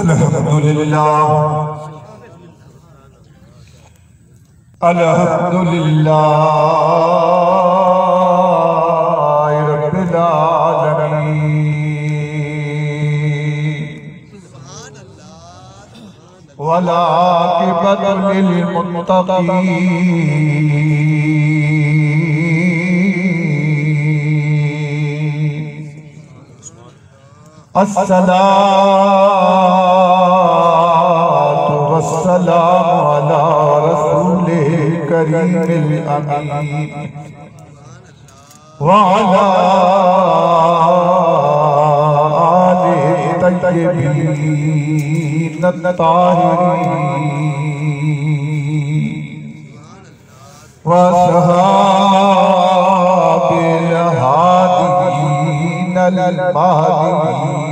अल्हम्दुलिल्लाह अल्हम्दुलिल्लाह रब्बिल आलमीन वल आक़िबतु लिल मुत्तक़ीन अस्सलातु वस्सलामु अला रसूलिल करीमिल अमीन व अला आलिहि तय्यबीन ताहिरीन व सहाबिल हादीन अल महदीन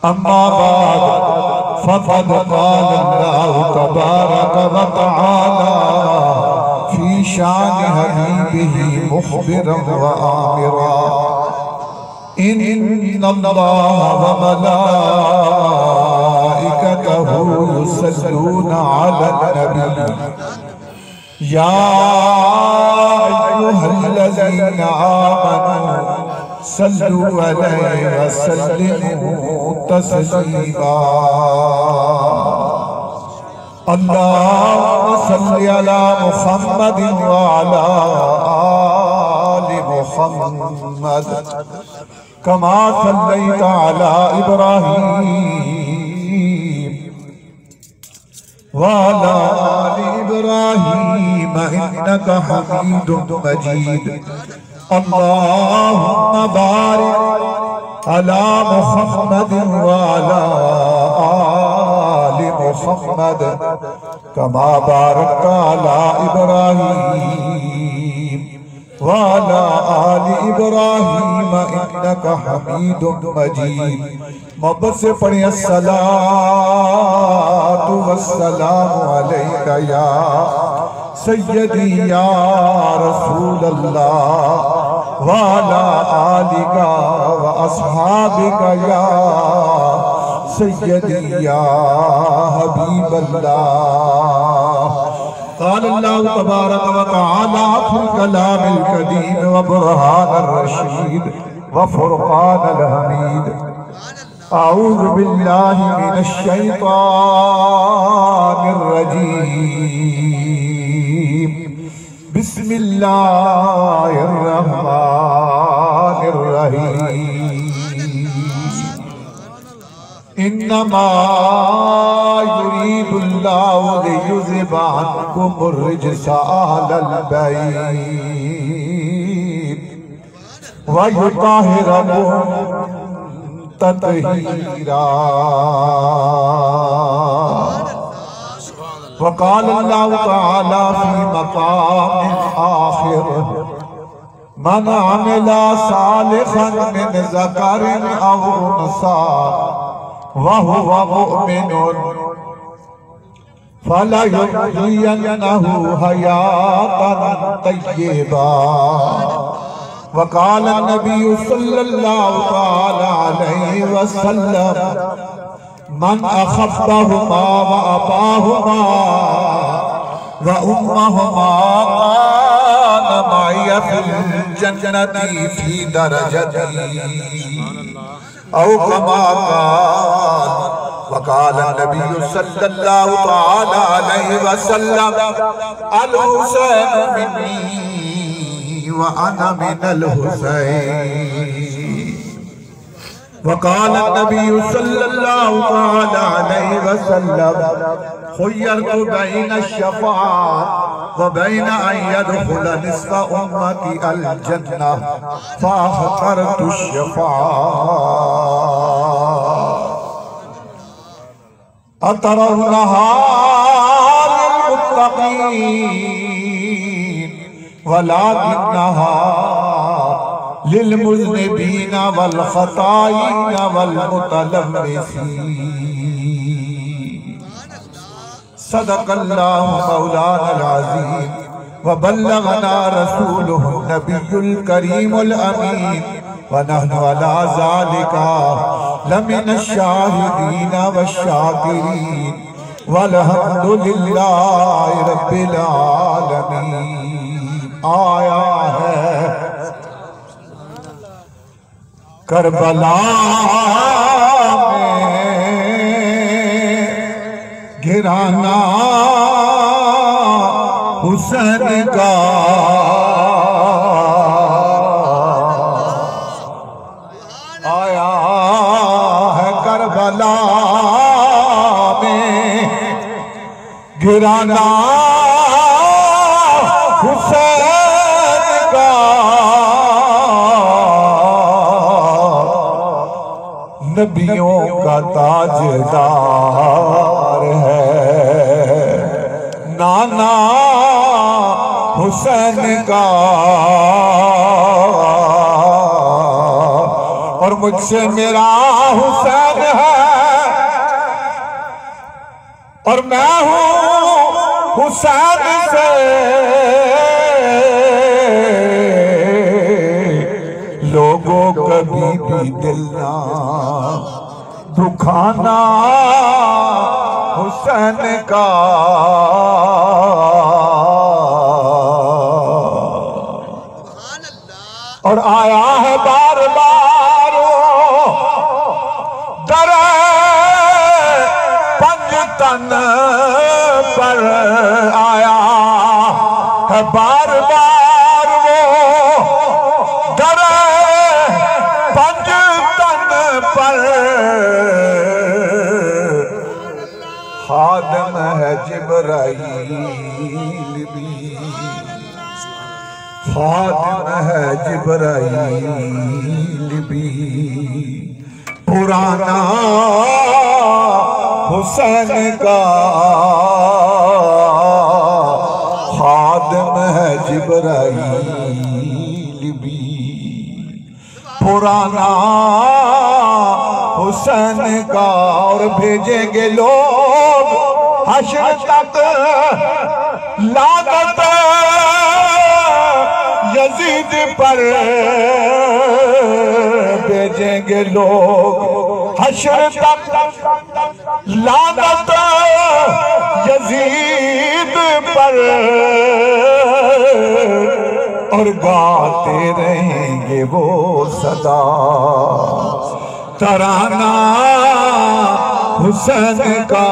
अम्मा बाद फ़क़द क़ाल अल्लाहु तबारक व तआला फ़ी शान हबीबिही मुख़बिरन व आमिरा इन्नल्लाह व मलाइकतहु युसल्लूना अलन नबी या अय्युहल्लज़ीना आमनू सल्लु अलैहि व सल्लिमू तस्लीमा अल्लाहुम्मा सल्लि अला मुहम्मदिन व अला आलि मुहम्मद कमा सल्लैता अला इब्राहीम व अला आलि इब्राहीम इन्नका हमीदुम मजीद अल्लाहुम्मा बारिक अला मुहम्मद व अला आलि मुहम्मद कमा बारकता अला इब्राहीम व अला आलि इब्राहीम इन्नका हमीदुम मजीद। मोहब्बत से पढ़े अस्सलातु वस्सलामु अलैका या सय्यदी या रसूल अल्लाह व अला आलिका व अस्हाबिका या सय्यदी या हबीब अल्लाह। क़ाल अल्लाहु तबारक व तआला फ़िल कलामिल कदीम व बुरहानिर रशीद व फ़ुरक़ानिल हमीद अऊज़ु बिल्लाहि मिनश शैतानिर रजीम बिस्मिल्लाहिर रहमानिर रहीम इन्नमा युरीदुल्लाहु लियुज़हिबा अन्कुमुर रिजसा अहलल बैत व युताहिरकुम तत्हीरा। वक़ाल अल्लाहु तआला फ़ी मक़ामिन आख़िर मन अमिला सालिहन मिन ज़करिन औ उन्सा व हुवा मुमिनुन फलयुहयिन्नहु हयातन तय्यिबा। वक़ाल नबी सल्लल्लाहु तआला अलैहि वसल्लम मन अख़ब्बहुमा व अबाहुमा व उम्महुमा कान मइय फिल जन्नति फी दरजती औ कमा कान। वक़ाल नबी सल्लल्लाहु तआला अलैहि वसल्लम अल हुसैन मिन्नी व अना मिनल हुसैन। वक़ाल नबी सल्लल्लाहु तआला अलैहि वसल्लम खुय्यरतु बैन अश-शफ़ाअत व बैन अन यदखुल निस्फ़ उम्मती अल जन्नह फ़अख़्तरतु अश-शफ़ाअत। अतरौनहा लिल मुत्तक़ीन वलाकिन्नहा लिल मुज़निबीन वल ख़ताईन वल मुतलव्विसीन। सदक़ल्लाहु मौलाना अज़ीम व बल्लगना रसूलुहु नबियुल करीमुल अमीन व नहनु अला ज़ालिका लमिन शाहिदीन व शाकिरीन वल्हम्दुलिल्लाहि रब्बिल आलमीन। आया है करबला घिराना हुसैन का, आया है करबला में घिराना हुसैन का। नबियों का ताजदार है नाना हुसैन का, और मुझसे मेरा हुसैन है और मैं हूँ हुसैन से। लोगों कभी भी दिल ना दुखाना हुसैन का। और आया है बार बार दरे पंजतन पर, आया है बार बार वो दरे पंजतन पर। खादम है जिब्राईल भी, खादिम है जिब्राईल भी, पुराना हुसैन का। खादिम है जिब्राईल भी, पुराना हुसैन का। और भेजेंगे लोग हश्र तक लानत यजीद पर, भेजेंगे लोग हश्र तक लानत यजीद पर। और गाते रहेंगे वो सदा तराना हुसैन का।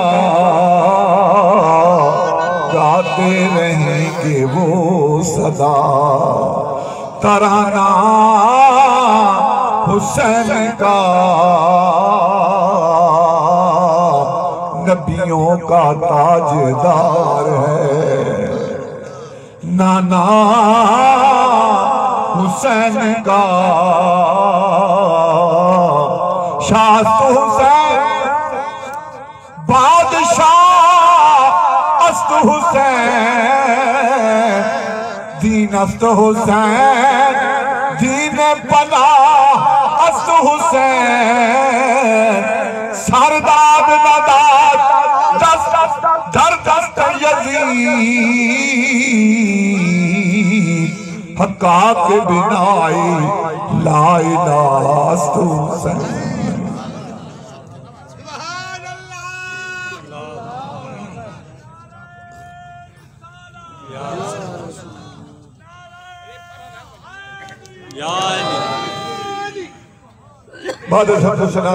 गाते रहेंगे वो सदा तराना हुसैन का। नबियों का ताजदार है नाना हुसैन का। शाह हुसैन बादशाह अस्त हुसैन, दीन अस्त हुसैन, दीन पना अस्त हुसैन। सरदाद नदाद दस्त दर दस्त यजीद, हक्का के बिनाई ला इलाहा अस्त हुसैन।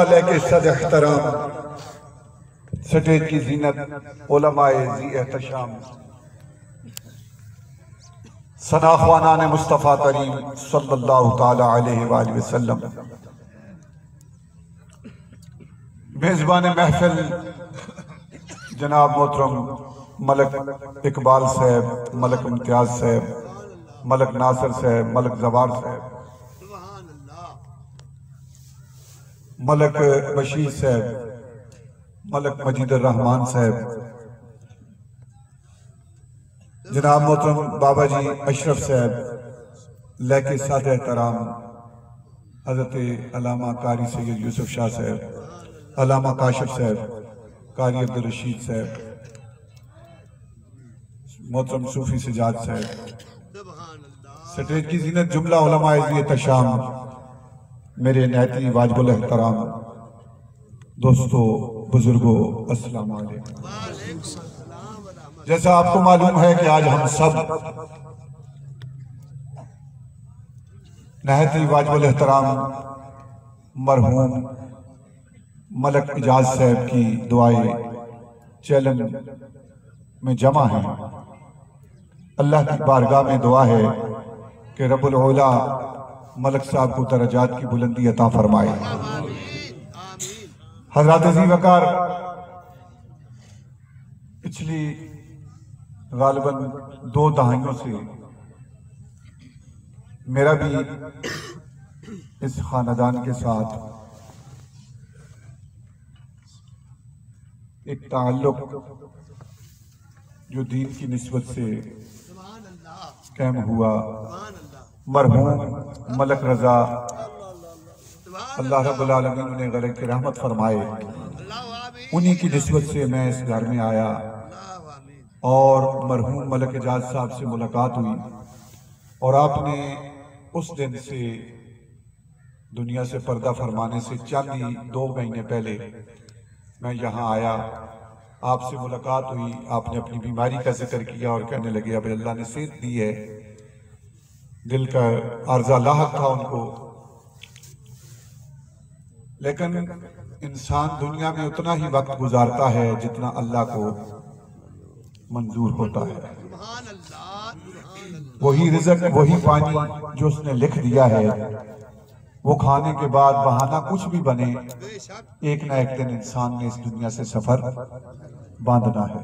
लेके सद एहतराम स्टेज की जीनत उलमाए जी एहतशाम सना ख्वानान मुस्तफ़ा करीम सल्लल्लाहु ताला अलैहि वसल्लम, मेज़बान महफिल जनाब मोहतरम मलक इकबाल साहब, मलक इम्तियाज साहब, मलक नासिर साहब, मलक जवार साहब, मलक बशीर साहब, मलक मजीदुर रहमान साहब, जनाब मोहतरम बाबा जी अशरफ साहब, लेके साथ एहतराम हजरत अल्लामा कारी सैयद यूसुफ शाह साहब, अल्लामा काशिफ साहब, कारी अब्दुल रशीद साहब, मोहतरम सूफी सजाद साहब, स्टेज की जीनत जुमला उलमाए जी एहतशाम, मेरे नहती वाजिबुल एहतराम दोस्तों, बुजुर्गों, अस्सलाम वालेकुम। जैसा आपको मालूम है कि आज हम सब नहायत वाजिबुल एहतराम मरहूम मलक इजाज साहब की दुआएं चैलेंज में जमा हैं। अल्लाह की बारगाह में दुआ है कि रब्बुल औला मलक साहब को दरजात की बुलंदी अता फरमाए। हज़रात अज़ीज़ वक़ार, पिछली गालिबन 2 दहाइयों से मेरा भी इस खानदान के साथ एक ताल्लुक जो दीन की निस्बत से कायम हुआ। मरहूम मलक रजा, अल्लाह रब्बुल आलमीन उन्हें गले की रहमत फरमाए, उन्हीं की निस्बत से मैं इस घर में आया और मरहूम मलक इजाज साहब से मुलाकात हुई। और आपने उस दिन से दुनिया से पर्दा फरमाने से चंद ही 2 महीने पहले मैं यहाँ आया, आपसे मुलाकात हुई। आपने अपनी बीमारी का जिक्र किया और कहने लगे अब अल्लाह ने सेहत दी है, दिल का अर्जा लाहक था उनको, लेकिन इंसान दुनिया में उतना ही वक्त गुजारता है जितना अल्लाह को मंजूर होता है। वही रिज़्क, वही पानी जो उसने लिख दिया है, वो खाने के बाद बहाना कुछ भी बने, एक ना एक दिन इंसान ने इस दुनिया से सफर बांधना है।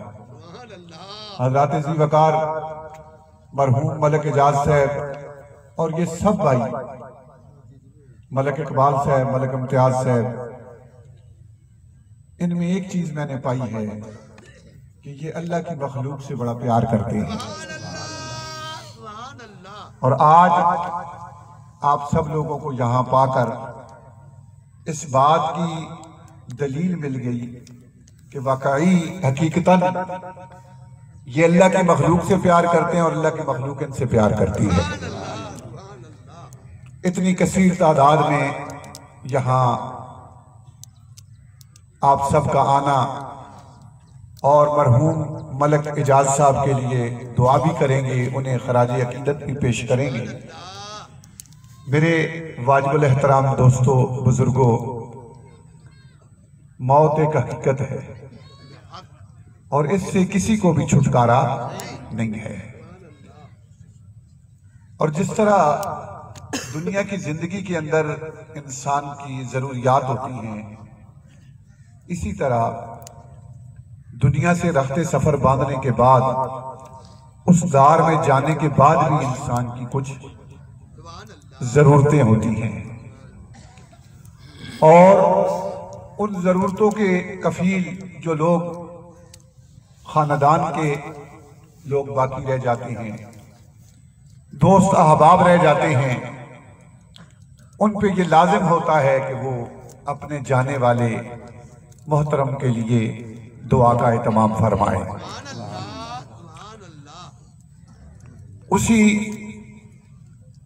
हज़रात अज़ीज़ वक़ार, मरहूम मलक इजाज साहब और ये सब भाई, मलक इकबाल साहब, मलक इम्तियाज साहब, इनमें एक चीज मैंने पाई है कि ये अल्लाह की मखलूक से बड़ा प्यार करते हैं। और आज आप सब लोगों को यहाँ पाकर इस बात की दलील मिल गई कि वाकई हकीकतन ये अल्लाह की मखलूक से प्यार करते हैं और अल्लाह की मखलूक इनसे प्यार करती है। इतनी कसीर तादाद में यहाँ आप सबका आना और मरहूम मलक इजाज साहब के लिए दुआ भी करेंगे, उन्हें खराज अकीदत भी पेश करेंगे। मेरे वाजिबुल एहतराम दोस्तों, बुजुर्गों, मौत एक हकीकत है और इससे किसी को भी छुटकारा नहीं है। और जिस तरह दुनिया की जिंदगी के अंदर इंसान की जरूरियात होती हैं, इसी तरह दुनिया से रखते सफर बांधने के बाद, उस दार में जाने के बाद भी इंसान की कुछ जरूरतें होती हैं और उन जरूरतों के कफील जो लोग खानदान के लोग बाकी रह जाते हैं, दोस्त अहबाब रह जाते हैं, उन पे ये लाजिम होता है कि वो अपने जाने वाले मोहतरम के लिए दुआ का एहतमाम फरमाएं। उसी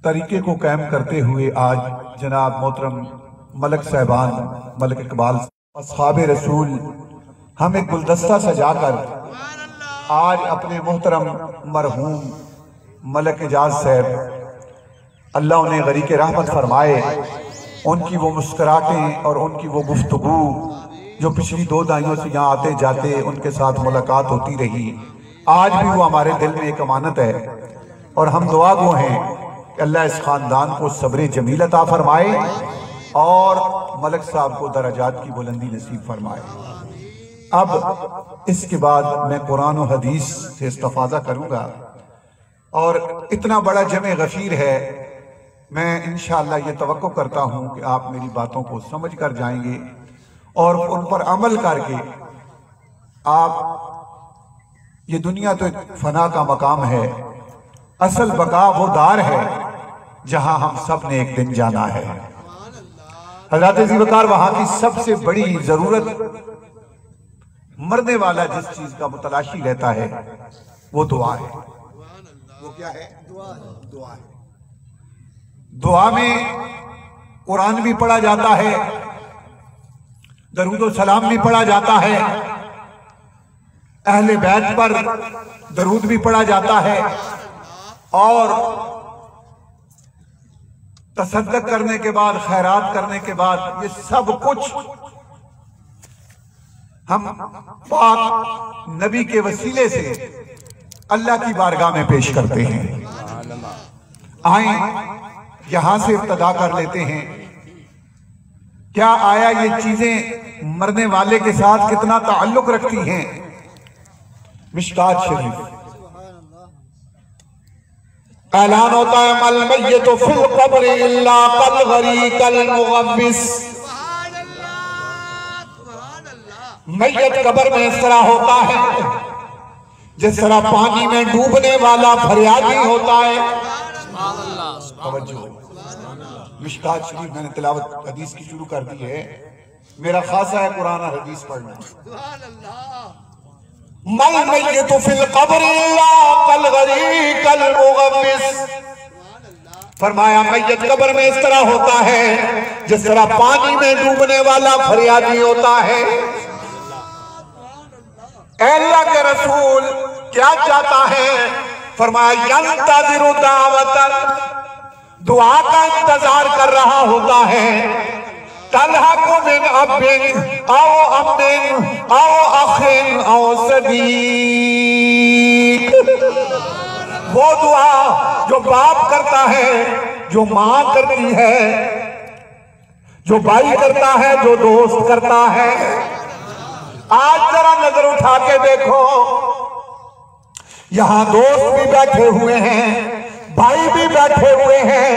तरीके को कायम करते हुए आज जनाब मोहतरम मलक साहबान, मलक इकबाल, अस्हाबे रसूल, हम एक गुलदस्ता सजाकर आज अपने मोहतरम मरहूम मलक इजाज साहब, अल्लाह उन्हें गरीक रहमत फरमाए, उनकी वो मुस्कुराहटें और उनकी वो गुफ्तगू जो पिछली 2 दहाइयों से यहाँ आते जाते उनके साथ मुलाकात होती रही, आज भी वो हमारे दिल में एक अमानत है। और हम दुआ गो हैं कि अल्लाह इस खानदान को सब्र जमील अता फरमाए और मलक साहब को दरजात की बुलंदी नसीब फरमाए। अब इसके बाद मैं कुरान और हदीस से इस्तिफादा करूँगा और इतना बड़ा जमे गफीर है, मैं इंशाअल्लाह ये तवक्को करता हूँ कि आप मेरी बातों को समझ कर जाएंगे और उन पर अमल करके आप, ये दुनिया तो एक फना का मकाम है, असल बका वो दार है जहां हम सब ने एक दिन जाना है। हज़रत ज़ीवकार, वहां की सबसे बड़ी जरूरत मरने वाला जिस चीज का मुतलाशी रहता है वो दुआ है। वो क्या है? दुआ है। दुआ में कुरान भी पढ़ा जाता है, दरूद सलाम भी पढ़ा जाता है, अहले बैत पर दरूद भी पढ़ा जाता है, और तसद्दुक करने के बाद, खैरात करने के बाद ये सब कुछ हम पाक नबी के वसीले से अल्लाह की बारगाह में पेश करते हैं। आए यहां से इब्तदा कर लेते हैं। क्या आया ये चीजें मरने वाले के साथ कितना ताल्लुक रखती हैं? मिशकात शरीफ ऐलान होता है, मल मय्यतु फिल क़ब्र इल्ला कल गरीक़ल मुग़व्विस। मैयत कब्र में इस तरह होता है जिस तरह पानी में डूबने वाला फरियादी होता है। मिशकात शरीफ मैंने तिलावत हदीस की शुरू कर दी है। मेरा खासा है कुरान और हदीस पढ़ना। मल मय्यतु फिल क़ब्र इल्ला कल गरीक़ल मुग़व्विस। फरमाया मैयत कब्र में इस तरह होता है जिस तरह पानी में डूबने वाला फरियादी होता है। अल्लाह के रसूल क्या चाहता है? फरमाया यंतज़िरु दावतन, दुआ का इंतजार कर रहा होता है। तलहक़ु मिन अबिन औ अम्मिन औ अखिन औ सदीक। वो दुआ जो बाप करता है, जो माँ करती है, जो भाई करता है, जो दोस्त करता है। आज जरा नजर उठा के देखो, यहां दोस्त भी बैठे हुए हैं, भाई भी बैठे हुए हैं,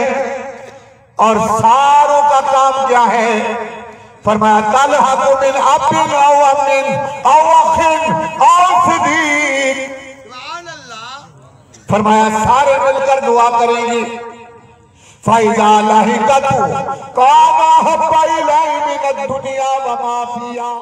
और सारों का काम क्या है? फरमाया तलहक़ु मिन अबिन औ अम्मिन औ अखिन औ सदीक। फरमाया सारे मिलकर दुआ करेंगे। फ़इज़ा लहिक़तु कामा हब्बा इलैहि मिन दुनिया व मा फ़ीहा।